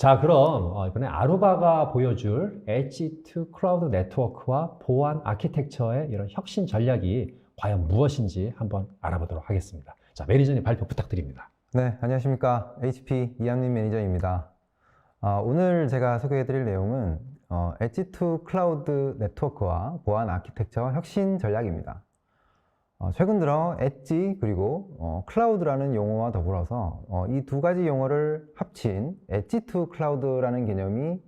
자, 그럼 이번에 아루바가 보여줄 엣지 투 클라우드 네트워크와 보안 아키텍처의 이런 혁신 전략이 과연 무엇인지 한번 알아보도록 하겠습니다. 자, 매니저님 발표 부탁드립니다. 네, 안녕하십니까. HP 이한민 매니저입니다. 오늘 제가 소개해드릴 내용은 엣지 투 클라우드 네트워크와 보안 아키텍처 혁신 전략입니다. 최근 들어 엣지 그리고 클라우드라는 용어와 더불어서 이 두 가지 용어를 합친 엣지 투 클라우드라는 개념이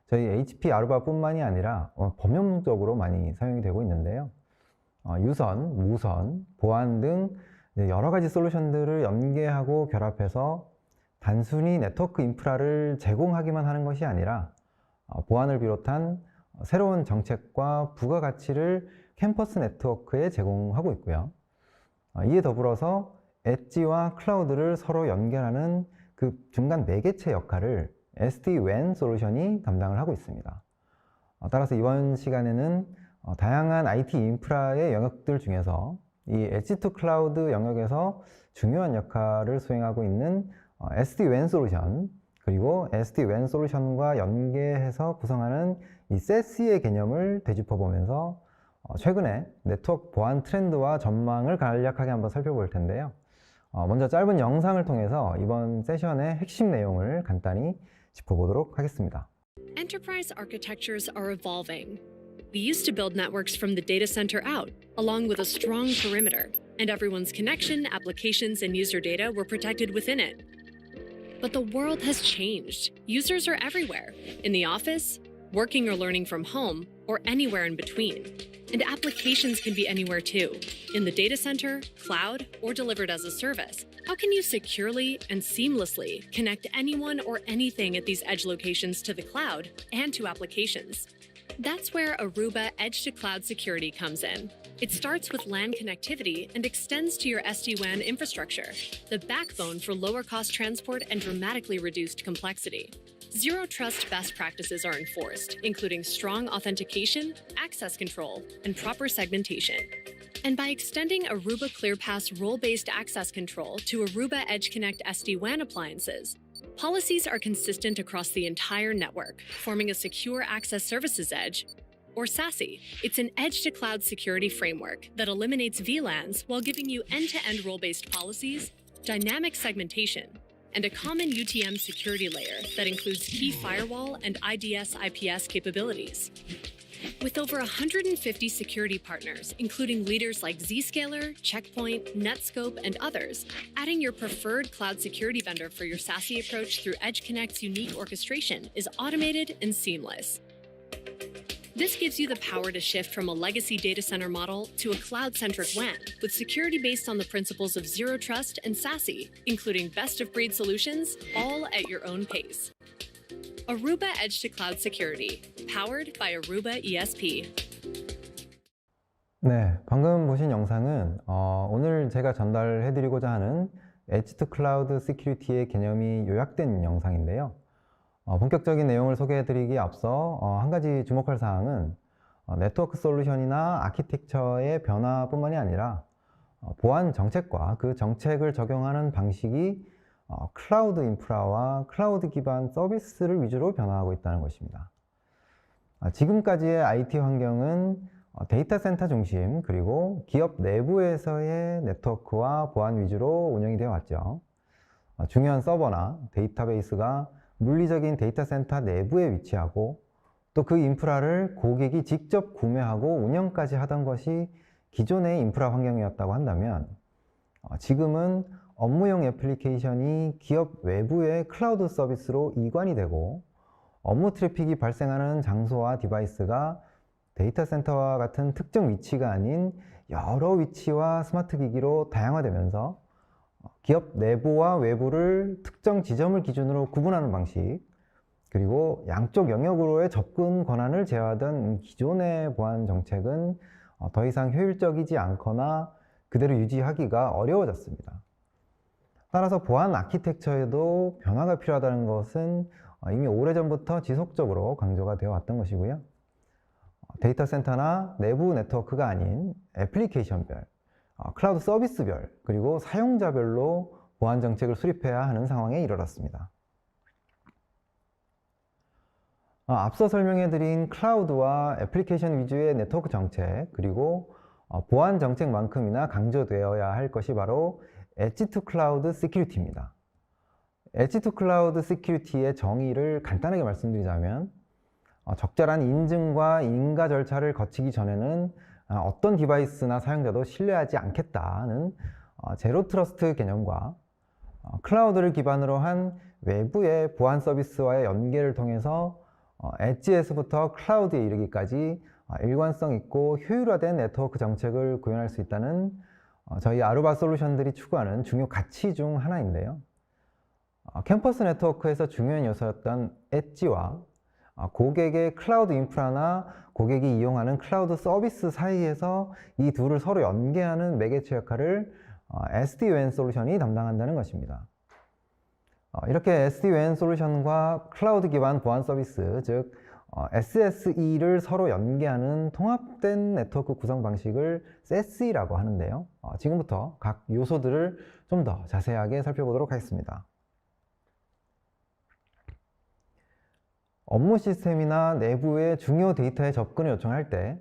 저희 HP 아루바뿐만이 아니라 범용적으로 많이 사용이 되고 있는데요. 유선, 무선, 보안 등 여러 가지 솔루션들을 연계하고 결합해서 단순히 네트워크 인프라를 제공하기만 하는 것이 아니라 보안을 비롯한 새로운 정책과 부가가치를 캠퍼스 네트워크에 제공하고 있고요. 이에 더불어서 엣지와 클라우드를 서로 연결하는 그 중간 매개체 역할을 SD-WAN 솔루션이 담당을 하고 있습니다. 따라서 이번 시간에는 다양한 IT 인프라의 영역들 중에서 이 엣지 투 클라우드 영역에서 중요한 역할을 수행하고 있는 SD-WAN 솔루션, 그리고 SD-WAN 솔루션과 연계해서 구성하는 이 SASE의 개념을 되짚어 보면서 최근에 네트워크 보안 트렌드와 전망을 간략하게 한번 살펴볼 텐데요. 먼저 짧은 영상을 통해서 이번 세션의 핵심 내용을 간단히 짚어보도록 하겠습니다. Enterprise architectures are evolving. We used to build networks from the data center out, along with a strong perimeter, and everyone's connection, applications, and user data were protected within it. But the world has changed. Users are everywhere, in the office, working or learning from home, or anywhere in between. And applications can be anywhere too, in the data center, cloud, or delivered as a service. How can you securely and seamlessly connect anyone or anything at these edge locations to the cloud and to applications? That's where Aruba Edge to Cloud Security comes in. It starts with LAN connectivity and extends to your SD-WAN infrastructure, the backbone for lower cost transport and dramatically reduced complexity. Zero Trust best practices are enforced, including strong authentication, access control, and proper segmentation. And by extending Aruba ClearPass role-based access control to Aruba Edge Connect SD-WAN appliances, policies are consistent across the entire network, forming a Secure Access Services Edge, or SASE. It's an edge-to-cloud security framework that eliminates VLANs while giving you end-to-end role-based policies, dynamic segmentation, and a common UTM security layer that includes key firewall and IDS/IPS capabilities. With over 150 security partners, including leaders like Zscaler, Checkpoint, Netscope, and others, adding your preferred cloud security vendor for your SASE approach through EdgeConnect's unique orchestration is automated and seamless. This gives you the power to shift from a legacy data center model to a cloud-centric WAN, with security based on the principles of Zero Trust and SASE, including best-of-breed solutions, all at your own pace. Aruba Edge to Cloud Security, powered by Aruba ESP. 네, 방금 보신 영상은 오늘 제가 전달해드리고자 하는 엣지 투 클라우드 시큐리티의 개념이 요약된 영상인데요. 본격적인 내용을 소개해드리기에 앞서 한 가지 주목할 사항은 네트워크 솔루션이나 아키텍처의 변화뿐만이 아니라 보안 정책과 그 정책을 적용하는 방식이 클라우드 인프라와 클라우드 기반 서비스를 위주로 변화하고 있다는 것입니다. 지금까지의 IT 환경은 데이터 센터 중심 그리고 기업 내부에서의 네트워크와 보안 위주로 운영이 되어 왔죠. 중요한 서버나 데이터베이스가 물리적인 데이터 센터 내부에 위치하고 또 그 인프라를 고객이 직접 구매하고 운영까지 하던 것이 기존의 인프라 환경이었다고 한다면 지금은 업무용 애플리케이션이 기업 외부의 클라우드 서비스로 이관이 되고 업무 트래픽이 발생하는 장소와 디바이스가 데이터 센터와 같은 특정 위치가 아닌 여러 위치와 스마트 기기로 다양화되면서 기업 내부와 외부를 특정 지점을 기준으로 구분하는 방식, 그리고 양쪽 영역으로의 접근 권한을 제어하던 기존의 보안 정책은 더 이상 효율적이지 않거나 그대로 유지하기가 어려워졌습니다. 따라서 보안 아키텍처에도 변화가 필요하다는 것은 이미 오래전부터 지속적으로 강조가 되어 왔던 것이고요. 데이터 센터나 내부 네트워크가 아닌 애플리케이션별, 클라우드 서비스별, 그리고 사용자별로 보안 정책을 수립해야 하는 상황에 이르렀습니다. 앞서 설명해드린 클라우드와 애플리케이션 위주의 네트워크 정책, 그리고 보안 정책만큼이나 강조되어야 할 것이 바로 엣지 투 클라우드 시큐리티입니다. 엣지 투 클라우드 시큐리티의 정의를 간단하게 말씀드리자면, 적절한 인증과 인가 절차를 거치기 전에는 어떤 디바이스나 사용자도 신뢰하지 않겠다는 제로 트러스트 개념과 클라우드를 기반으로 한 외부의 보안 서비스와의 연계를 통해서 엣지에서부터 클라우드에 이르기까지 일관성 있고 효율화된 네트워크 정책을 구현할 수 있다는 저희 아루바 솔루션들이 추구하는 중요 가치 중 하나인데요. 캠퍼스 네트워크에서 중요한 요소였던 엣지와 고객의 클라우드 인프라나 고객이 이용하는 클라우드 서비스 사이에서 이 둘을 서로 연계하는 매개체 역할을 SD-WAN 솔루션이 담당한다는 것입니다. 이렇게 SD-WAN 솔루션과 클라우드 기반 보안 서비스, 즉 SSE를 서로 연계하는 통합된 네트워크 구성 방식을 SASE라고 하는데요. 지금부터 각 요소들을 좀 더 자세하게 살펴보도록 하겠습니다. 업무 시스템이나 내부의 중요 데이터에 접근을 요청할 때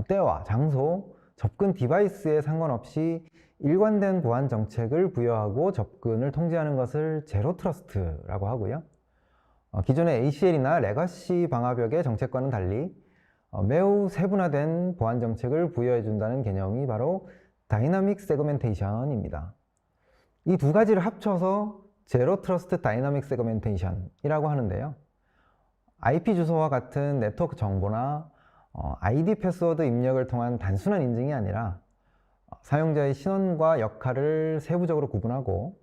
때와 장소, 접근 디바이스에 상관없이 일관된 보안 정책을 부여하고 접근을 통제하는 것을 제로 트러스트라고 하고요. 기존의 ACL이나 레거시 방화벽의 정책과는 달리 매우 세분화된 보안 정책을 부여해 준다는 개념이 바로 다이나믹 세그멘테이션입니다. 이 두 가지를 합쳐서 제로 트러스트 다이나믹 세그멘테이션이라고 하는데요. IP 주소와 같은 네트워크 정보나 ID 패스워드 입력을 통한 단순한 인증이 아니라 사용자의 신원과 역할을 세부적으로 구분하고,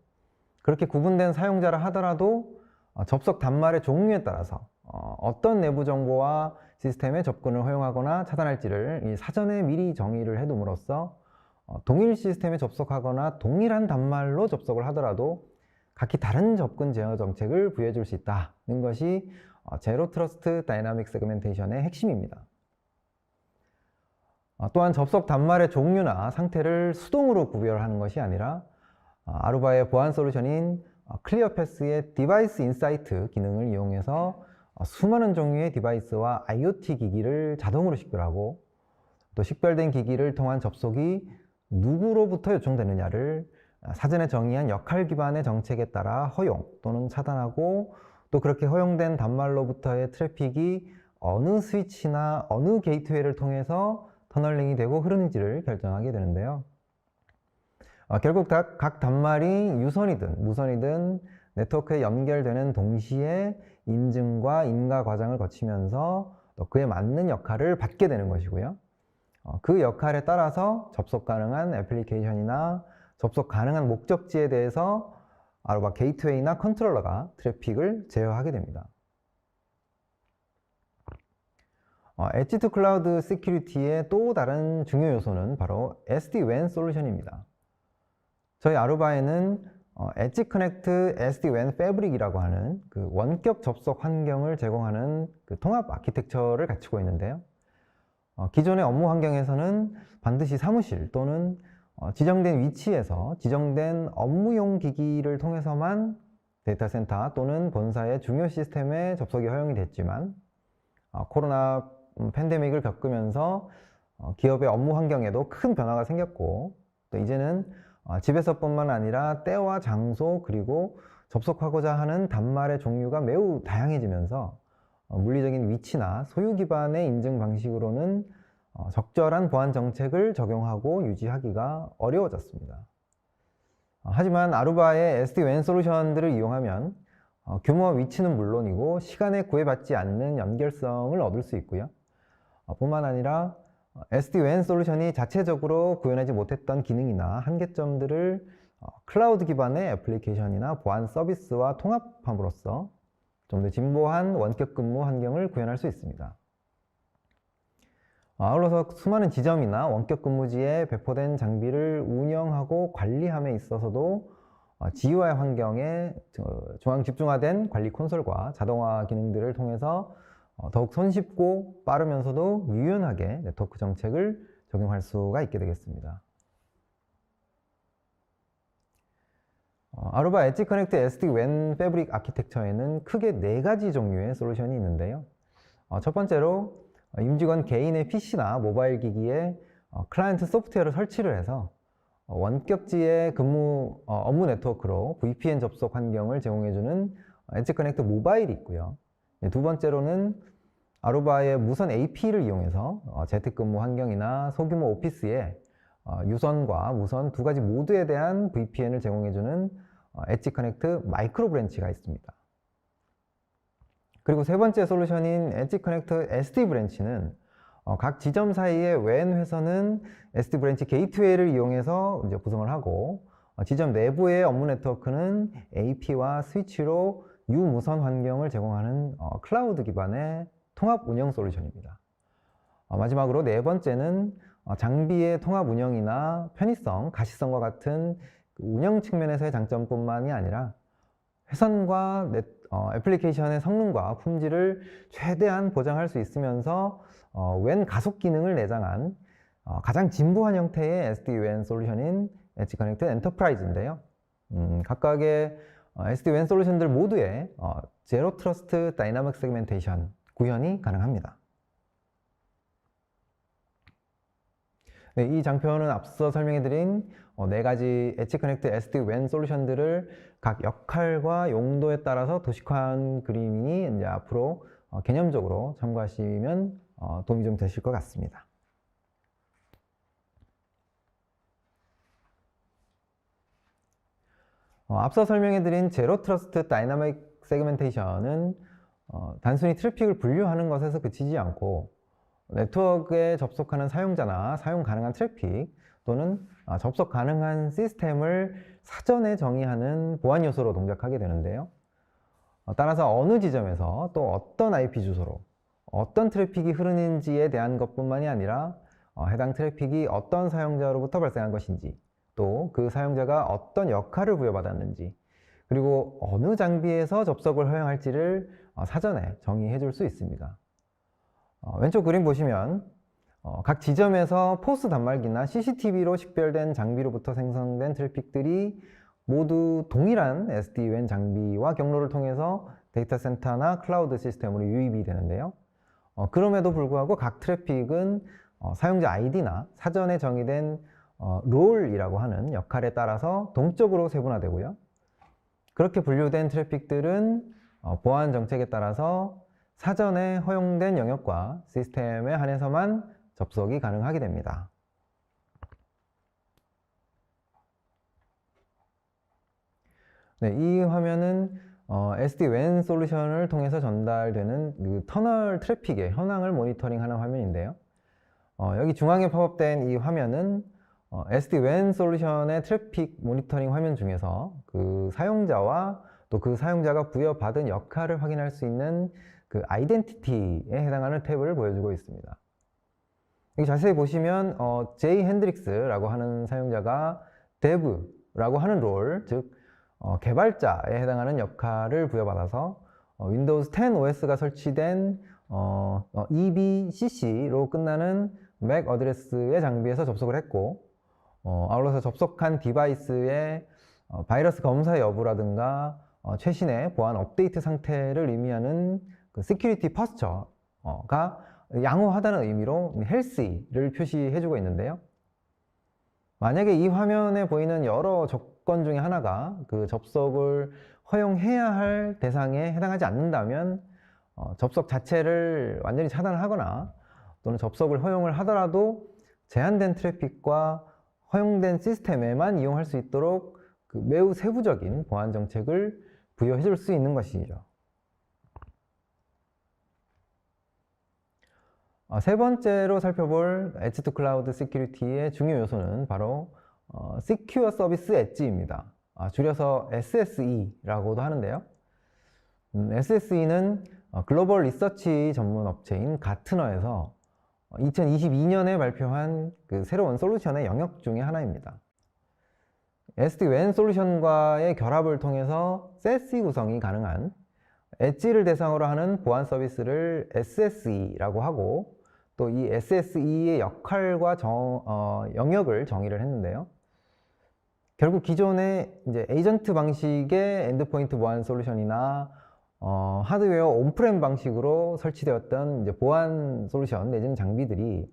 그렇게 구분된 사용자라 하더라도 접속 단말의 종류에 따라서 어떤 내부 정보와 시스템에 접근을 허용하거나 차단할지를 사전에 미리 정의를 해둠으로써 동일 시스템에 접속하거나 동일한 단말로 접속을 하더라도 각기 다른 접근 제어 정책을 부여해 줄 수 있다는 것이 제로 트러스트 다이나믹 세그멘테이션의 핵심입니다. 또한 접속 단말의 종류나 상태를 수동으로 구별하는 것이 아니라 아루바의 보안 솔루션인 클리어패스의 디바이스 인사이트 기능을 이용해서 수많은 종류의 디바이스와 IoT 기기를 자동으로 식별하고, 또 식별된 기기를 통한 접속이 누구로부터 요청되느냐를 사전에 정의한 역할 기반의 정책에 따라 허용 또는 차단하고, 또 그렇게 허용된 단말로부터의 트래픽이 어느 스위치나 어느 게이트웨이를 통해서 터널링이 되고 흐르는지를 결정하게 되는데요. 결국 각 단말이 유선이든 무선이든 네트워크에 연결되는 동시에 인증과 인가 과정을 거치면서 또 그에 맞는 역할을 받게 되는 것이고요. 그 역할에 따라서 접속 가능한 애플리케이션이나 접속 가능한 목적지에 대해서 아루바 게이트웨이나 컨트롤러가 트래픽을 제어하게 됩니다. 엣지 투 클라우드 시큐리티의 또 다른 중요 요소는 바로 SD-WAN 솔루션입니다. 저희 아루바에는 엣지 커넥트 SD-WAN 패브릭이라고 하는 그 원격 접속 환경을 제공하는 그 통합 아키텍처를 갖추고 있는데요. 기존의 업무 환경에서는 반드시 사무실 또는 지정된 위치에서 지정된 업무용 기기를 통해서만 데이터 센터 또는 본사의 중요 시스템에 접속이 허용이 됐지만, 코로나 팬데믹을 겪으면서 기업의 업무 환경에도 큰 변화가 생겼고, 또 이제는 집에서뿐만 아니라 때와 장소 그리고 접속하고자 하는 단말의 종류가 매우 다양해지면서 물리적인 위치나 소유 기반의 인증 방식으로는 적절한 보안 정책을 적용하고 유지하기가 어려워졌습니다. 하지만 아루바의 SD-WAN 솔루션들을 이용하면 규모와 위치는 물론이고 시간에 구애받지 않는 연결성을 얻을 수 있고요. 뿐만 아니라 SD-WAN 솔루션이 자체적으로 구현하지 못했던 기능이나 한계점들을 클라우드 기반의 애플리케이션이나 보안 서비스와 통합함으로써 좀 더 진보한 원격 근무 환경을 구현할 수 있습니다. 아울러서 수많은 지점이나 원격 근무지에 배포된 장비를 운영하고 관리함에 있어서도 GUI 환경에 중앙 집중화된 관리 콘솔과 자동화 기능들을 통해서 더욱 손쉽고 빠르면서도 유연하게 네트워크 정책을 적용할 수가 있게 되겠습니다. 아루바 엣지 커넥트 SD-WAN 패브릭 아키텍처에는 크게 4가지 종류의 솔루션이 있는데요. 첫 번째로 임직원 개인의 PC나 모바일 기기에 클라이언트 소프트웨어를 설치를 해서 원격지의 업무 네트워크로 VPN 접속 환경을 제공해주는 엣지 커넥트 모바일이 있고요. 두 번째로는 아루바의 무선 AP를 이용해서 재택근무 환경이나 소규모 오피스에 유선과 무선 두 가지 모두에 대한 VPN을 제공해주는 엣지 커넥트 마이크로 브랜치가 있습니다. 그리고 세 번째 솔루션인 엣지 커넥트 SD 브랜치는 각 지점 사이의 WAN 회선은 SD 브랜치 게이트웨이를 이용해서 이제 구성을 하고 지점 내부의 업무 네트워크는 AP와 스위치로 유무선 환경을 제공하는 클라우드 기반의 통합 운영 솔루션입니다. 마지막으로 네 번째는 장비의 통합 운영이나 편의성, 가시성과 같은 운영 측면에서의 장점뿐만이 아니라 회선과 애플리케이션의 성능과 품질을 최대한 보장할 수 있으면서 WAN 가속 기능을 내장한 가장 진보한 형태의 SD-WAN 솔루션인 엣지 커넥트 엔터프라이즈인데요. 각각의 SD-WAN 솔루션들 모두에 제로 트러스트 다이나믹 세그멘테이션 구현이 가능합니다. 네, 이 장표는 앞서 설명해드린 네 가지 엣지 커넥트 SD-WAN 솔루션들을 각 역할과 용도에 따라서 도식화한 그림이니 이제 앞으로 개념적으로 참고하시면 도움이 좀 되실 것 같습니다. 앞서 설명해드린 제로 트러스트 다이나믹 세그멘테이션은 단순히 트래픽을 분류하는 것에서 그치지 않고 네트워크에 접속하는 사용자나 사용 가능한 트래픽 또는 접속 가능한 시스템을 사전에 정의하는 보안 요소로 동작하게 되는데요. 따라서 어느 지점에서 또 어떤 IP 주소로 어떤 트래픽이 흐르는지에 대한 것뿐만이 아니라 해당 트래픽이 어떤 사용자로부터 발생한 것인지 또 그 사용자가 어떤 역할을 부여받았는지 그리고 어느 장비에서 접속을 허용할지를 사전에 정의해 줄 수 있습니다. 왼쪽 그림 보시면 각 지점에서 포스 단말기나 CCTV로 식별된 장비로부터 생성된 트래픽들이 모두 동일한 SD-WAN 장비와 경로를 통해서 데이터 센터나 클라우드 시스템으로 유입이 되는데요. 그럼에도 불구하고 각 트래픽은 사용자 아이디나 사전에 정의된 롤이라고 하는 역할에 따라서 동적으로 세분화되고요. 그렇게 분류된 트래픽들은 보안 정책에 따라서 사전에 허용된 영역과 시스템에 한해서만 접속이 가능하게 됩니다. 네, 이 화면은 SD-WAN 솔루션을 통해서 전달되는 그 터널 트래픽의 현황을 모니터링하는 화면인데요. 여기 중앙에 팝업된 이 화면은 SD-WAN 솔루션의 트래픽 모니터링 화면 중에서 그 사용자와 또 그 사용자가 부여받은 역할을 확인할 수 있는 그 아이덴티티에 해당하는 탭을 보여주고 있습니다. 여기 자세히 보시면 제이 핸드릭스라고 하는 사용자가 dev라고 하는 롤, 즉 개발자에 해당하는 역할을 부여받아서 윈도우즈 10 OS가 설치된 EBCC로 끝나는 맥 어드레스의 장비에서 접속을 했고 아울러서 접속한 디바이스의 바이러스 검사 여부라든가 최신의 보안 업데이트 상태를 의미하는 그 시큐리티 퍼스처가 양호하다는 의미로 헬시를 표시해주고 있는데요. 만약에 이 화면에 보이는 여러 조건 중에 하나가 그 접속을 허용해야 할 대상에 해당하지 않는다면 접속 자체를 완전히 차단하거나 또는 접속을 허용을 하더라도 제한된 트래픽과 허용된 시스템에만 이용할 수 있도록 그 매우 세부적인 보안 정책을 부여해 줄 수 있는 것이죠. 세 번째로 살펴볼 엣지 투 클라우드 시큐리티의 중요 요소는 바로 Secure Service Edge입니다. 줄여서 SSE라고도 하는데요. SSE는 글로벌 리서치 전문 업체인 가트너에서 2022년에 발표한 그 새로운 솔루션의 영역 중에 하나입니다. SD-WAN 솔루션과의 결합을 통해서 SASE 구성이 가능한 엣지를 대상으로 하는 보안 서비스를 SSE라고 하고 또 이 SSE의 역할과 영역을 정의를 했는데요. 결국 기존의 이제 에이전트 방식의 엔드포인트 보안 솔루션이나 하드웨어 온프렘 방식으로 설치되었던 이제 보안 솔루션 내지는 장비들이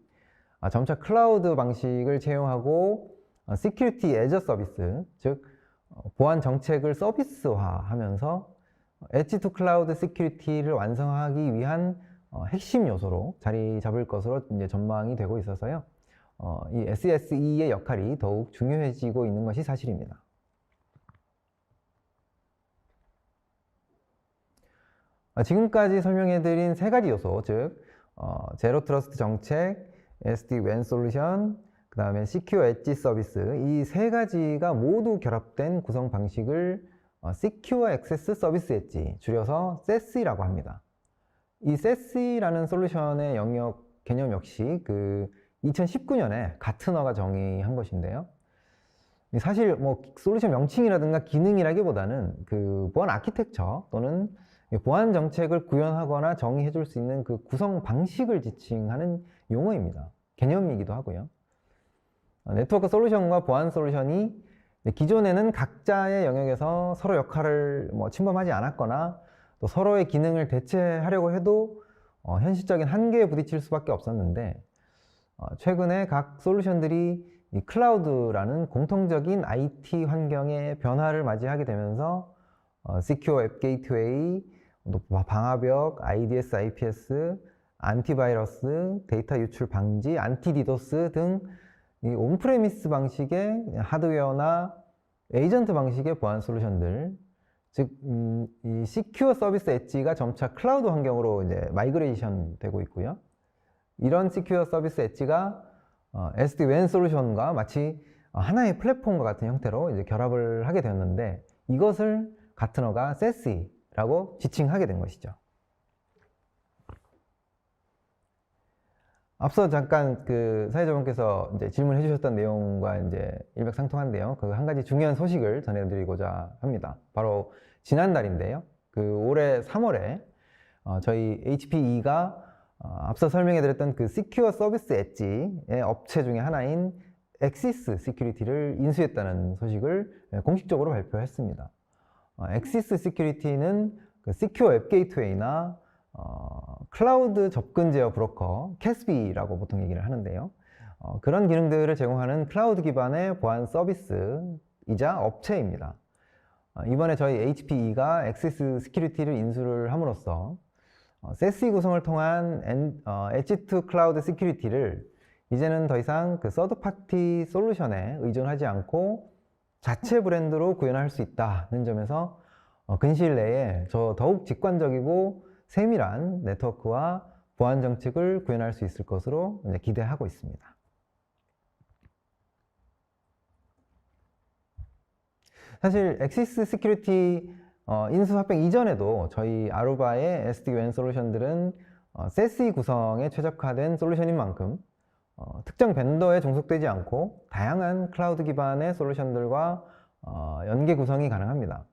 점차 클라우드 방식을 채용하고 시큐리티 애저 서비스, 즉 보안 정책을 서비스화하면서 엣지 투 클라우드 시큐리티를 완성하기 위한 핵심 요소로 자리 잡을 것으로 이제 전망이 되고 있어서요. 이 SSE의 역할이 더욱 중요해지고 있는 것이 사실입니다. 지금까지 설명해드린 세 가지 요소, 즉 제로 트러스트 정책, SD-WAN 솔루션, 그 다음에 시큐어 엣지 서비스, 이 세 가지가 모두 결합된 구성 방식을 Secure Access Service Edge, 줄여서 SASE라고 합니다. 이 SASE라는 솔루션의 영역 개념 역시 2019년에 가트너가 정의한 것인데요. 사실 뭐 솔루션 명칭이라든가 기능이라기보다는 그 보안 아키텍처 또는 보안 정책을 구현하거나 정의해 줄 수 있는 그 구성 방식을 지칭하는 용어입니다. 개념이기도 하고요. 네트워크 솔루션과 보안 솔루션이 기존에는 각자의 영역에서 서로 역할을 침범하지 않았거나 또 서로의 기능을 대체하려고 해도 현실적인 한계에 부딪힐 수밖에 없었는데, 최근에 각 솔루션들이 이 클라우드라는 공통적인 IT 환경의 변화를 맞이하게 되면서 Secure App Gateway, 방화벽, IDS, IPS, 안티바이러스, 데이터 유출 방지, 안티디도스 등 이 온프레미스 방식의 하드웨어나 에이전트 방식의 보안 솔루션들, 즉 이 시큐어 서비스 엣지가 점차 클라우드 환경으로 이제 마이그레이션 되고 있고요. 이런 시큐어 서비스 엣지가 SD-WAN 솔루션과 마치 하나의 플랫폼과 같은 형태로 이제 결합을 하게 되었는데, 이것을 가트너가 SASE라고 지칭하게 된 것이죠. 앞서 잠깐 그 사회자분께서 이제 질문해 주셨던 내용과 이제 일맥상통한데요. 그 한 가지 중요한 소식을 전해드리고자 합니다. 바로 지난달인데요. 그 올해 3월에 저희 HPE가 앞서 설명해드렸던 그 Secure Service Edge의 업체 중에 하나인 Axis Security를 인수했다는 소식을 공식적으로 발표했습니다. Axis Security는 그 Secure App Gateway나 클라우드 접근 제어 브로커, CASB라고 보통 얘기를 하는데요. 그런 기능들을 제공하는 클라우드 기반의 보안 서비스이자 업체입니다. 이번에 저희 HPE가 Axis Security를 인수를 함으로써 SASE 구성을 통한 Edge to Cloud Security를 이제는 더 이상 그 서드 파티 솔루션에 의존하지 않고 자체 브랜드로 구현할 수 있다는 점에서 근시일 내에 더욱 직관적이고 세밀한 네트워크와 보안 정책을 구현할 수 있을 것으로 기대하고 있습니다. 사실 엑시스 시큐리티 인수 합병 이전에도 저희 아루바의 SD-WAN 솔루션들은 SASE 구성에 최적화된 솔루션인 만큼 특정 벤더에 종속되지 않고 다양한 클라우드 기반의 솔루션들과 연계 구성이 가능합니다.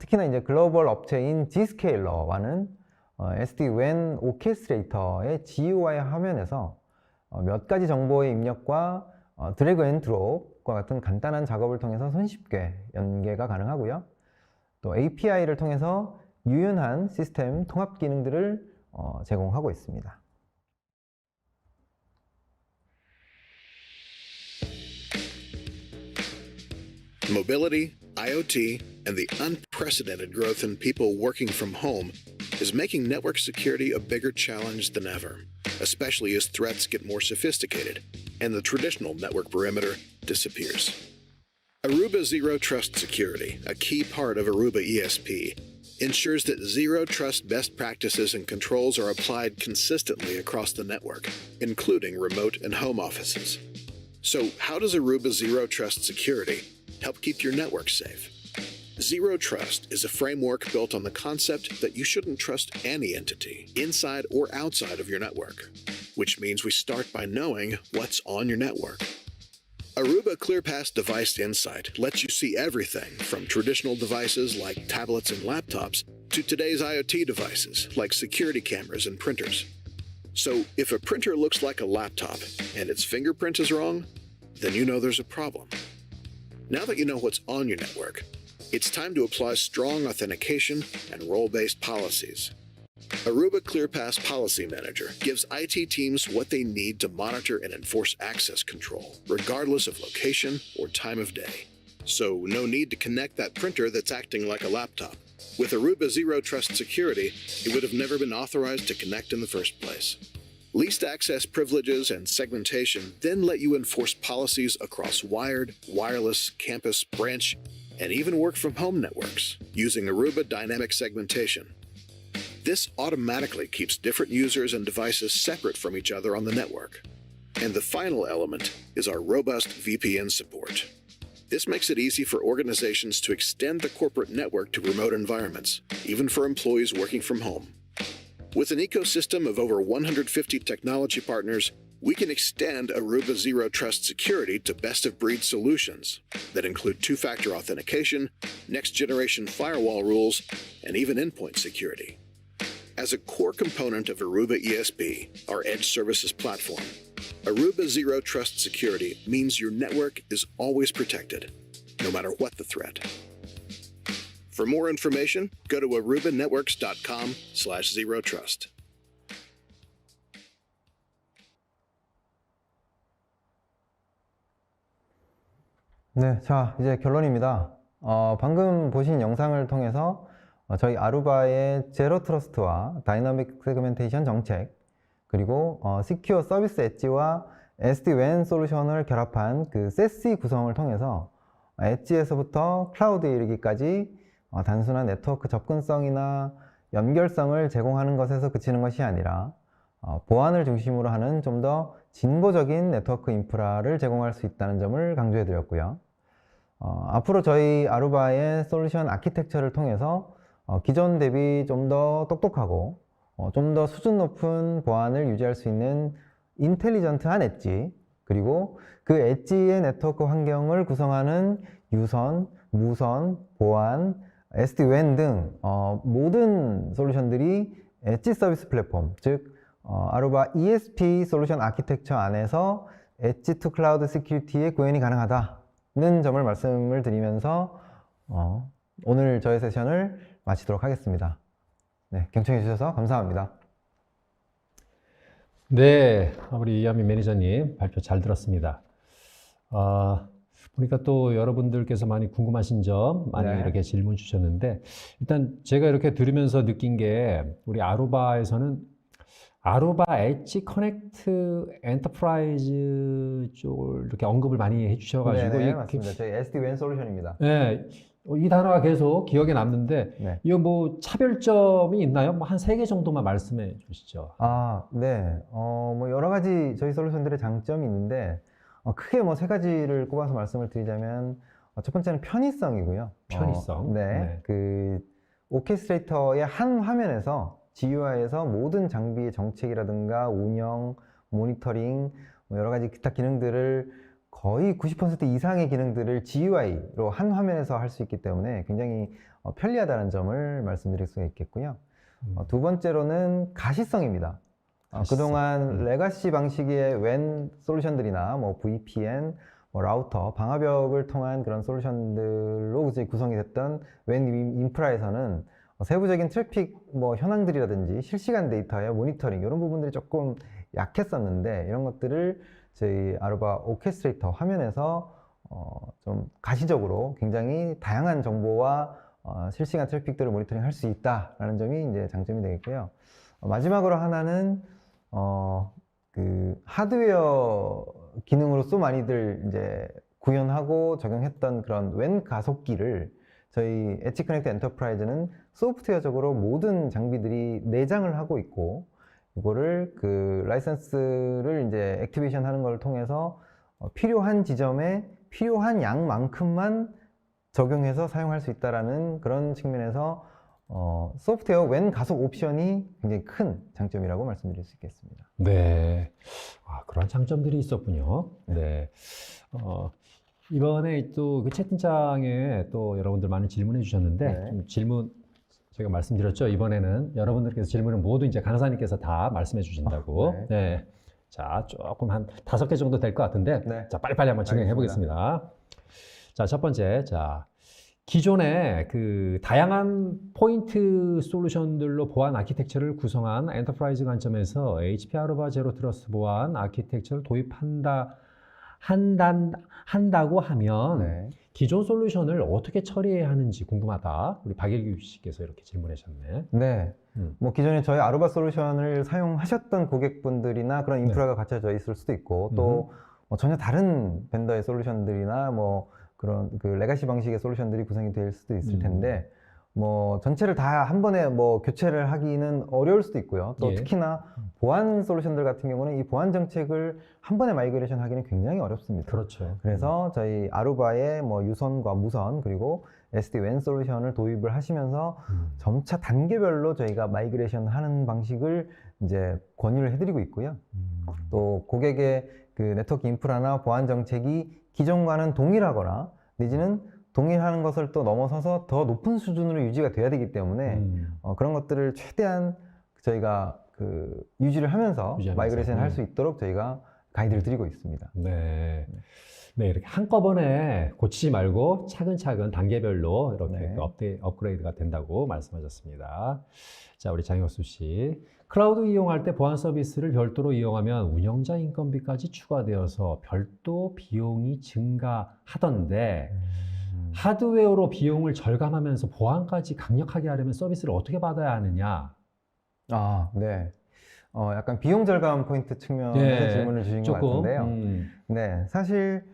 특히나 이제 글로벌 업체인 Zscaler와는 SD-WAN 오케스트레이터의 GUI 화면에서 몇 가지 정보의 입력과 드래그 앤 드롭과 같은 간단한 작업을 통해서 손쉽게 연계가 가능하고요. 또 API를 통해서 유연한 시스템 통합 기능들을 제공하고 있습니다. Mobility, IoT, and the unprecedented growth in people working from home is making network security a bigger challenge than ever, especially as threats get more sophisticated and the traditional network perimeter disappears. Aruba Zero Trust Security, a key part of Aruba ESP, ensures that zero trust best practices and controls are applied consistently across the network, including remote and home offices. So, how does Aruba Zero Trust Security help keep your network safe? Zero Trust is a framework built on the concept that you shouldn't trust any entity, inside or outside of your network, which means we start by knowing what's on your network. Aruba ClearPass Device Insight lets you see everything from traditional devices like tablets and laptops to today's IoT devices like security cameras and printers. So if a printer looks like a laptop and its fingerprint is wrong, then you know there's a problem. Now that you know what's on your network, It's time to apply strong authentication and role-based policies. Aruba ClearPass Policy Manager gives IT teams what they need to monitor and enforce access control, regardless of location or time of day. So no need to connect that printer that's acting like a laptop. With Aruba Zero Trust Security, it would have never been authorized to connect in the first place. Least access privileges and segmentation then let you enforce policies across wired, wireless, campus, branch, and even work from home networks using Aruba Dynamic Segmentation. This automatically keeps different users and devices separate from each other on the network. And the final element is our robust VPN support. This makes it easy for organizations to extend the corporate network to remote environments, even for employees working from home. With an ecosystem of over 150 technology partners, we can extend Aruba Zero Trust Security to best-of-breed solutions that include two-factor authentication, next-generation firewall rules, and even endpoint security. As a core component of Aruba ESP, our edge services platform, Aruba Zero Trust Security means your network is always protected, no matter what the threat. For more information, go to arubanetworks.com/zerotrust. 네, 자, 이제 결론입니다. 방금 보신 영상을 통해서 저희 아루바의 제로 트러스트와 다이나믹 세그멘테이션 정책, 그리고 시큐어 서비스 엣지와 SD-WAN 솔루션을 결합한 그 SASE 구성을 통해서 엣지에서부터 클라우드에 이르기까지 단순한 네트워크 접근성이나 연결성을 제공하는 것에서 그치는 것이 아니라 보안을 중심으로 하는 좀 더 진보적인 네트워크 인프라를 제공할 수 있다는 점을 강조해 드렸고요. 앞으로 저희 아루바의 솔루션 아키텍처를 통해서 기존 대비 좀 더 똑똑하고 좀 더 수준 높은 보안을 유지할 수 있는 인텔리전트한 엣지, 그리고 그 엣지의 네트워크 환경을 구성하는 유선, 무선, 보안, SD-WAN 등 모든 솔루션들이 엣지 서비스 플랫폼, 즉 아루바 ESP 솔루션 아키텍처 안에서 엣지 투 클라우드 시큐리티의 구현이 가능하다는 점을 말씀을 드리면서 오늘 저의 세션을 마치도록 하겠습니다. 네, 경청해 주셔서 감사합니다. 네, 우리 이하민 매니저님 발표 잘 들었습니다. 보니까 또 여러분들께서 많이 궁금하신 점 많이 네. 이렇게 질문 주셨는데, 일단 제가 이렇게 들으면서 느낀 게 우리 아루바에서는 아루바 엣지 커넥트 엔터프라이즈 쪽을 이렇게 언급을 많이 해주셔가지고 네, 맞습니다. 저희 SD-WAN 솔루션입니다. 네, 이 단어가 계속 기억에 남는데 네. 이거 뭐 차별점이 있나요? 뭐 한 3개 정도만 말씀해 주시죠. 네. 뭐 여러 가지 저희 솔루션들의 장점이 있는데 크게 뭐 3가지를 꼽아서 말씀을 드리자면 첫 번째는 편의성이고요. 편의성. 네. 그 오케스트레이터의 한 화면에서 GUI에서 모든 장비의 정책이라든가 운영, 모니터링, 뭐 여러 가지 기타 기능들을 거의 90% 이상의 기능들을 GUI로 한 화면에서 할 수 있기 때문에 굉장히 편리하다는 점을 말씀드릴 수가 있겠고요. 두 번째로는 가시성입니다. 그동안 레가시 방식의 WAN 솔루션들이나 뭐 VPN, 뭐 라우터, 방화벽을 통한 그런 솔루션들로 이제 구성이 됐던 WAN 인프라에서는 세부적인 트래픽 뭐 현황들이라든지 실시간 데이터의 모니터링 이런 부분들이 조금 약했었는데, 이런 것들을 저희 아루바 오케스트레이터 화면에서 좀 가시적으로 굉장히 다양한 정보와 실시간 트래픽들을 모니터링 할 수 있다라는 점이 이제 장점이 되겠고요. 마지막으로 하나는 그 하드웨어 기능으로서 많이들 이제 구현하고 적용했던 그런 WAN 가속기를 저희 엣지 커넥트 엔터프라이즈는 소프트웨어적으로 모든 장비들이 내장을 하고 있고, 이거를 그 라이선스를 이제 액티베이션 하는 걸 통해서 필요한 지점에 필요한 양만큼만 적용해서 사용할 수 있다라는 그런 측면에서 소프트웨어 WAN 가속 옵션이 굉장히 큰 장점이라고 말씀드릴 수 있겠습니다. 네, 그런 장점들이 있었군요. 네, 이번에 또 그 채팅창에 또 여러분들 많은 질문해 주셨는데, 네. 좀 질문 제가 말씀드렸죠. 이번에는 여러분들께서 질문을 모두 이제 강사님께서 다 말씀해 주신다고. 네. 네. 자, 조금 한 5개 정도 될 것 같은데, 네. 자, 빨리빨리 한번 진행해 알겠습니다. 보겠습니다. 자, 첫 번째, 자, 기존의 그 다양한 포인트 솔루션들로 보안 아키텍처를 구성한 엔터프라이즈 관점에서 HP 아루바 제로 트러스트 보안 아키텍처를 한다고 하면 네. 기존 솔루션을 어떻게 처리해야 하는지 궁금하다. 우리 박일규 씨께서 이렇게 질문하셨네. 네. 음. 뭐 기존에 저희 아루바 솔루션을 사용하셨던 고객분들이나 그런 인프라가 갖춰져 있을 수도 있고 또 뭐 전혀 다른 벤더의 솔루션들이나 뭐 그런 그 레가시 방식의 솔루션들이 구성이 될 수도 있을 텐데 뭐 전체를 다 한 번에 뭐 교체를 하기는 어려울 수도 있고요. 또 예. 특히나 보안 솔루션들 같은 경우는 이 보안 정책을 한 번에 마이그레이션 하기는 굉장히 어렵습니다. 그렇죠. 그래서 저희 아루바의 뭐 유선과 무선 그리고 SD-WAN 솔루션을 도입을 하시면서 점차 단계별로 저희가 마이그레이션 하는 방식을 이제 권유를 해드리고 있고요. 또 고객의 그 네트워크 인프라나 보안 정책이 기존과는 동일하거나 내지는 동일하는 것을 또 넘어서서 더 높은 수준으로 유지가 돼야 되기 때문에 그런 것들을 최대한 저희가 그 유지를 하면서 유지하면서. 마이그레이션 할 수 있도록 저희가 가이드를 드리고 있습니다. 네. 네, 이렇게 한꺼번에 고치지 말고 차근차근 단계별로 이렇게 네. 업그레이드가 된다고 말씀하셨습니다. 자, 우리 장혁수 씨. 클라우드 이용할 때 보안 서비스를 별도로 이용하면 운영자 인건비까지 추가되어서 별도 비용이 증가하던데 하드웨어로 비용을 절감하면서 보안까지 강력하게 하려면 서비스를 어떻게 받아야 하느냐? 아, 네. 약간 비용 절감 포인트 측면에서 예, 질문을 주신 것 조금. 같은데요. 네, 사실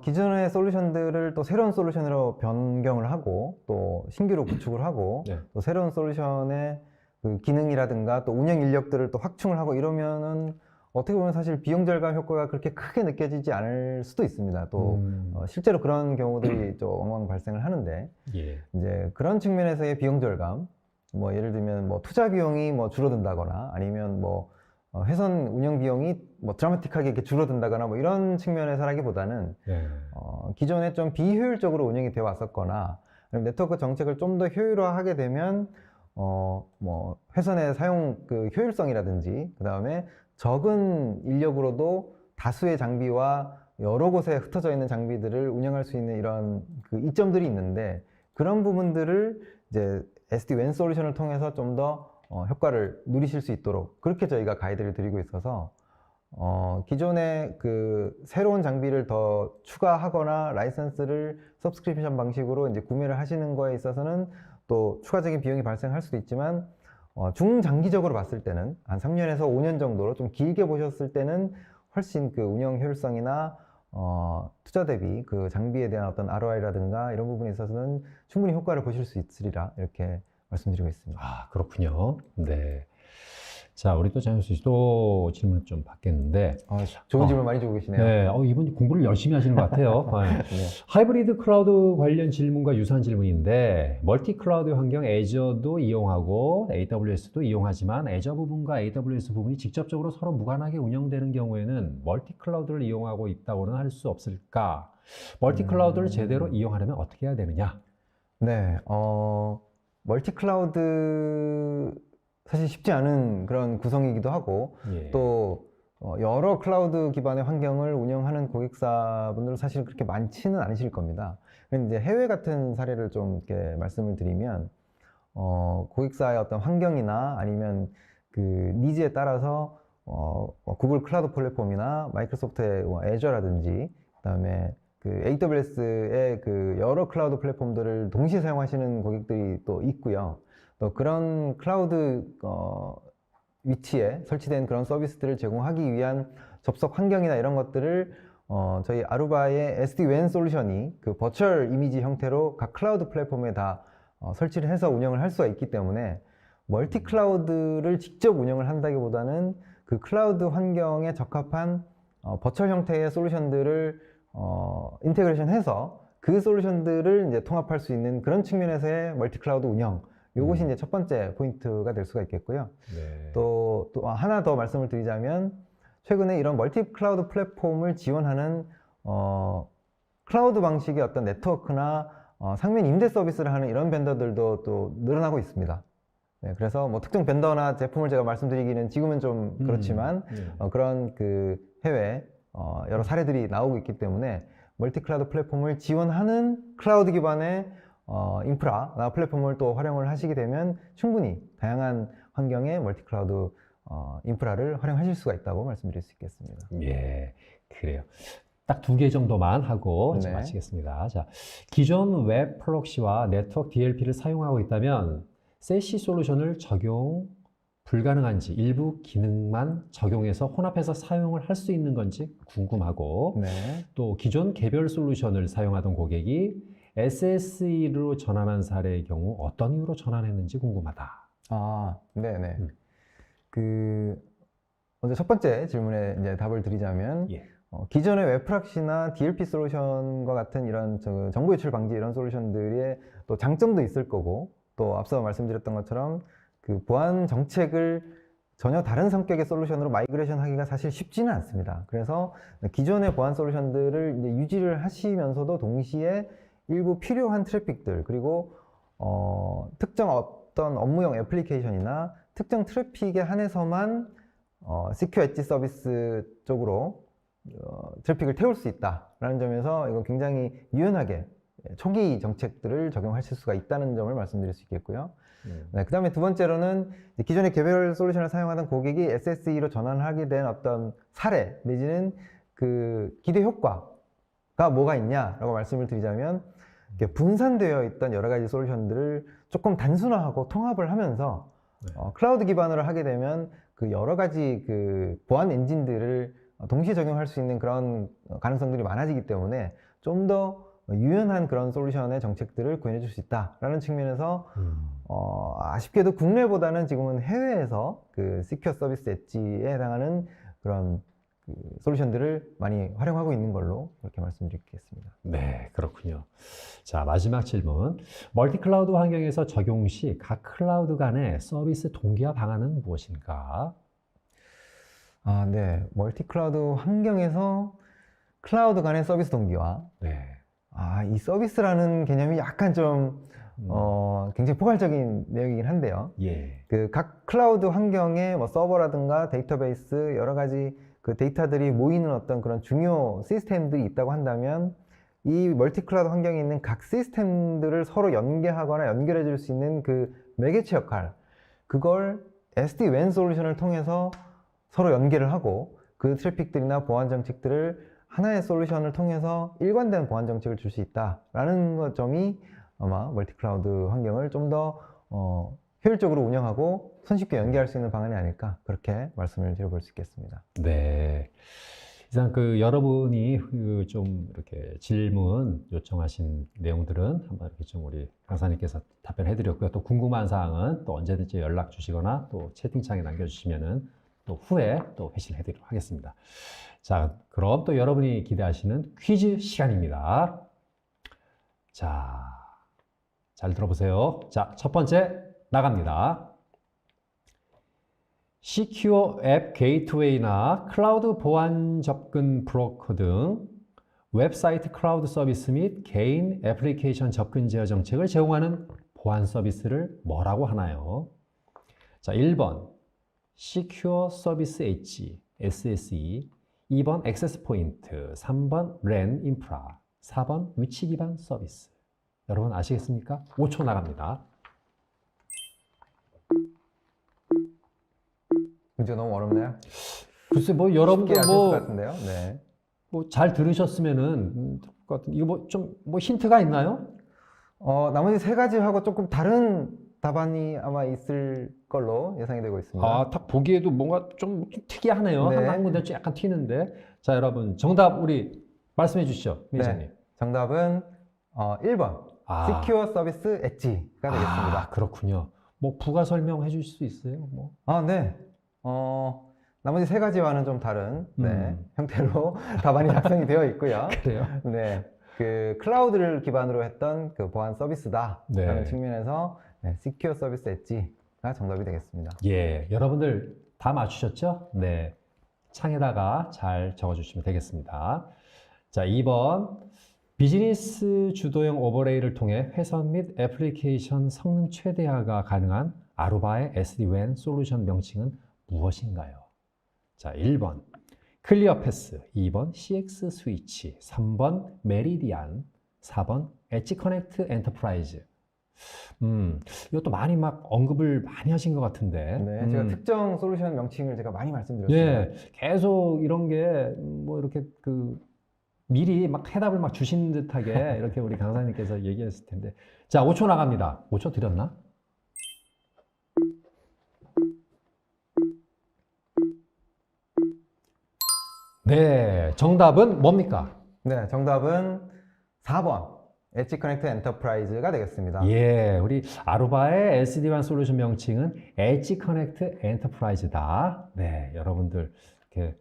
기존의 솔루션들을 또 새로운 솔루션으로 변경을 하고 또 신규로 구축을 하고 네. 또 새로운 솔루션의 그 기능이라든가 또 운영 인력들을 또 확충을 하고 이러면은 어떻게 보면 사실 비용 절감 효과가 그렇게 크게 느껴지지 않을 수도 있습니다. 또 실제로 그런 경우들이 좀 왕왕 발생을 하는데 예. 이제 그런 측면에서의 비용 절감, 뭐 예를 들면 뭐 투자 비용이 뭐 줄어든다거나 아니면 뭐 회선 운영 비용이 뭐 드라마틱하게 이렇게 줄어든다거나 뭐 이런 측면에서라기보다는 네. 기존에 좀 비효율적으로 운영이 되어 왔었거나 아니면 네트워크 정책을 좀 더 효율화하게 되면 뭐 회선의 사용 그 효율성이라든지 그 다음에 적은 인력으로도 다수의 장비와 여러 곳에 흩어져 있는 장비들을 운영할 수 있는 이런 그 이점들이 있는데 그런 부분들을 이제 SD-WAN 솔루션을 통해서 좀 더 효과를 누리실 수 있도록 그렇게 저희가 가이드를 드리고 있어서 기존의 그 새로운 장비를 더 추가하거나 라이선스를 서브스크립션 방식으로 이제 구매를 하시는 거에 있어서는 또 추가적인 비용이 발생할 수도 있지만 중장기적으로 봤을 때는 한 3년에서 5년 정도로 좀 길게 보셨을 때는 훨씬 그 운영 효율성이나 투자 대비 그 장비에 대한 어떤 ROI라든가 이런 부분에 있어서는 충분히 효과를 보실 수 있으리라 이렇게 말씀드리고 있습니다. 아, 그렇군요. 네. 자, 우리 또 장혁수 씨 또 질문 좀 받겠는데. 좋은 질문 많이 주고 계시네요. 네, 이분 공부를 열심히 하시는 것 같아요. 네. 네. 하이브리드 클라우드 관련 질문과 유사한 질문인데, 멀티 클라우드 환경 애저도 이용하고 AWS도 이용하지만 애저 부분과 AWS 부분이 직접적으로 서로 무관하게 운영되는 경우에는 멀티 클라우드를 이용하고 있다고는 할 수 없을까? 멀티 클라우드를 제대로 이용하려면 어떻게 해야 되느냐? 네, 멀티 클라우드 사실 쉽지 않은 그런 구성이기도 하고 예. 또 여러 클라우드 기반의 환경을 운영하는 고객사분들은 사실 그렇게 많지는 않으실 겁니다. 그런데 이제 해외 같은 사례를 좀 이렇게 말씀을 드리면 고객사의 어떤 환경이나 아니면 그 니즈에 따라서 구글 클라우드 플랫폼이나 마이크로소프트의 애저라든지 그다음에 그 AWS의 그 여러 클라우드 플랫폼들을 동시에 사용하시는 고객들이 또 있고요. 또 그런 클라우드 위치에 설치된 그런 서비스들을 제공하기 위한 접속 환경이나 이런 것들을 저희 아루바의 SD-WAN 솔루션이 그 버추얼 이미지 형태로 각 클라우드 플랫폼에 다 설치를 해서 운영을 할 수가 있기 때문에 멀티 클라우드를 직접 운영을 한다기보다는 그 클라우드 환경에 적합한 버추얼 형태의 솔루션들을 인테그레이션 해서 그 솔루션들을 이제 통합할 수 있는 그런 측면에서의 멀티 클라우드 운영, 이것이 이제 첫 번째 포인트가 될 수가 있겠고요. 네. 또 하나 더 말씀을 드리자면 최근에 이런 멀티 클라우드 플랫폼을 지원하는 클라우드 방식의 어떤 네트워크나 상면 임대 서비스를 하는 이런 벤더들도 또 늘어나고 있습니다. 네, 그래서 뭐 특정 벤더나 제품을 제가 말씀드리기는 지금은 좀 그렇지만 그런 그 해외 여러 사례들이 나오고 있기 때문에 멀티 클라우드 플랫폼을 지원하는 클라우드 기반의 인프라나 플랫폼을 또 활용을 하시게 되면 충분히 다양한 환경의 멀티 클라우드 인프라를 활용하실 수가 있다고 말씀드릴 수 있겠습니다. 예, 그래요. 딱 2개 정도만 하고 이제 네. 마치겠습니다. 자, 기존 웹 프록시와 네트워크 DLP를 사용하고 있다면 세시 솔루션을 적용 불가능한지 일부 기능만 적용해서 혼합해서 사용을 할 수 있는 건지 궁금하고, 네. 또 기존 개별 솔루션을 사용하던 고객이 SSE로 전환한 사례의 경우 어떤 이유로 전환했는지 궁금하다. 네네. 음. 먼저 첫 번째 질문에 이제 답을 드리자면, 예. 기존의 웹프락시나 DLP 솔루션과 같은 이런 정보 유출 방지 이런 솔루션들의 또 장점도 있을 거고, 또 앞서 말씀드렸던 것처럼 그 보안 정책을 전혀 다른 성격의 솔루션으로 마이그레이션 하기가 사실 쉽지는 않습니다. 그래서 기존의 보안 솔루션들을 이제 유지를 하시면서도 동시에 일부 필요한 트래픽들, 그리고 특정 어떤 업무용 애플리케이션이나 특정 트래픽에 한해서만 시큐어 엣지 서비스 쪽으로 트래픽을 태울 수 있다라는 점에서 이거 굉장히 유연하게 초기 정책들을 적용하실 수가 있다는 점을 말씀드릴 수 있겠고요. 네, 그 다음에 두 번째로는 기존의 개별 솔루션을 사용하던 고객이 SSE로 전환하게 된 어떤 사례 내지는 그 기대 효과가 뭐가 있냐라고 말씀을 드리자면, 이렇게 분산되어 있던 여러 가지 솔루션들을 조금 단순화하고 통합을 하면서 클라우드 기반으로 하게 되면 그 여러 가지 그 보안 엔진들을 동시에 적용할 수 있는 그런 가능성들이 많아지기 때문에 좀 더 유연한 그런 솔루션의 정책들을 구현해 줄 수 있다라는 측면에서 아쉽게도 국내보다는 지금은 해외에서 그 시큐어 서비스 엣지에 해당하는 그런 그 솔루션들을 많이 활용하고 있는 걸로 그렇게 말씀드리겠습니다. 네, 그렇군요. 자, 마지막 질문. 멀티 클라우드 환경에서 적용 시 각 클라우드 간의 서비스 동기화 방안은 무엇인가? 네. 멀티 클라우드 환경에서 클라우드 간의 서비스 동기화. 네. 이 서비스라는 개념이 약간 좀 굉장히 포괄적인 내용이긴 한데요. 예. 그 각 클라우드 환경에 뭐 서버라든가 데이터베이스 여러 가지 그 데이터들이 모이는 어떤 그런 중요 시스템들이 있다고 한다면, 이 멀티 클라우드 환경에 있는 각 시스템들을 서로 연계하거나 연결해 줄 수 있는 그 매개체 역할, 그걸 SD-WAN 솔루션을 통해서 서로 연계를 하고 그 트래픽들이나 보안 정책들을 하나의 솔루션을 통해서 일관된 보안 정책을 줄 수 있다라는 점이 아마 멀티 클라우드 환경을 좀 더 효율적으로 운영하고 손쉽게 연계할 수 있는 방안이 아닐까, 그렇게 말씀을 드려볼 수 있겠습니다. 네. 이상 그 여러분이 좀 이렇게 질문 요청하신 내용들은 한번 이렇게 좀 우리 강사님께서 답변해 드렸고요. 또 궁금한 사항은 또 언제든지 연락 주시거나 또 채팅창에 남겨주시면은 또 후에 또 회신해 드리도록 하겠습니다. 자, 그럼 또 여러분이 기대하시는 퀴즈 시간입니다. 자, 잘 들어보세요. 자, 첫 번째 나갑니다. 시큐어 앱 게이트웨이나 클라우드 보안 접근 브로커 등 웹사이트 클라우드 서비스 및 개인 애플리케이션 접근 제어 정책을 제공하는 보안 서비스를 뭐라고 하나요? 자, 1번 시큐어 서비스 엣지, SSE, 2번 액세스 포인트, 3번 랜 인프라, 4번 위치 기반 서비스. 여러분 아시겠습니까? 5초 나갑니다. 문제 너무 어렵나요? 글쎄 뭐 쉽게 여러분들 아실 것 같은데요. 네. 뭐 잘 들으셨으면은 이거 뭐 좀 뭐 힌트가 있나요? 나머지 세 가지하고 조금 다른 답안이 아마 있을 걸로 예상이 되고 있습니다. 아, 딱 보기에도 뭔가 좀 특이하네요. 네. 한 군데 좀 약간 튀는데. 자, 여러분 정답 우리 말씀해 주시죠, 매니저님. 네. 정답은 1번 시큐어 서비스 엣지가 되겠습니다. 아, 그렇군요. 뭐 부가 설명해 주실 수 있어요? 뭐. 네. 나머지 세 가지와는 좀 다른 형태로 답안이 작성이 되어 있고요. 그래요? 네. 그 클라우드를 기반으로 했던 그 보안 서비스다라는 네. 측면에서 시큐어 서비스 엣지가 정답이 되겠습니다. 예, 여러분들 다 맞추셨죠? 네. 창에다가 잘 적어주시면 되겠습니다. 자, 2번. 비즈니스 주도형 오버레이를 통해 회선 및 애플리케이션 성능 최대화가 가능한 아루바의 SD-WAN 솔루션 명칭은 무엇인가요? 자, 1번 클리어 패스, 2번 CX 스위치, 3번 메리디안, 4번 엣지 커넥트 엔터프라이즈. 이것도 많이 막 언급을 많이 하신 것 같은데. 네, 제가 특정 솔루션 명칭을 제가 많이 말씀드렸습니다. 네, 계속 이런 게 뭐 이렇게 미리 막 해답을 막 주신 듯하게 이렇게 우리 강사님께서 얘기했을 텐데. 자, 5초 나갑니다. 5초 드렸나? 네, 정답은 뭡니까? 네, 정답은 4번 엣지 커넥트 엔터프라이즈가 되겠습니다. 예, 우리 아루바의 SD-WAN 솔루션 명칭은 엣지 커넥트 엔터프라이즈다. 네, 여러분들 이렇게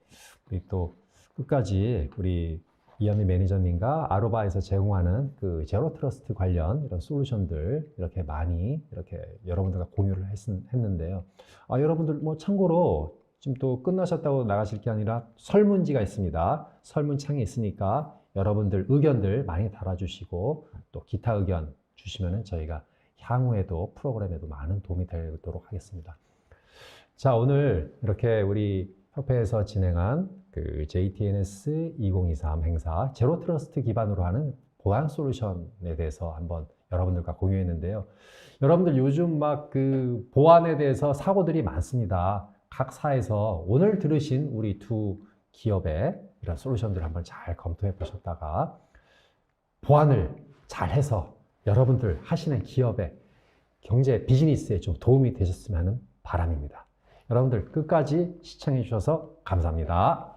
우리 또 끝까지 우리 이현미 매니저님과 아루바에서 제공하는 그 제로 트러스트 관련 이런 솔루션들 이렇게 많이 이렇게 여러분들과 공유를 했는데요. 여러분들 뭐 참고로 지금 또 끝나셨다고 나가실 게 아니라 설문지가 있습니다. 설문창이 있으니까 여러분들 의견들 많이 달아주시고 또 기타 의견 주시면은 저희가 향후에도 프로그램에도 많은 도움이 되도록 하겠습니다. 자, 오늘 이렇게 우리 협회에서 진행한 그 JTNS 2023 행사 제로 트러스트 기반으로 하는 보안 솔루션에 대해서 한번 여러분들과 공유했는데요. 여러분들 요즘 막 그 보안에 대해서 사고들이 많습니다. 각 사에서 오늘 들으신 우리 두 기업의 이런 솔루션들을 한번 잘 검토해 보셨다가 보안을 잘 해서 여러분들 하시는 기업의 경제 비즈니스에 좀 도움이 되셨으면 하는 바람입니다. 여러분들 끝까지 시청해 주셔서 감사합니다.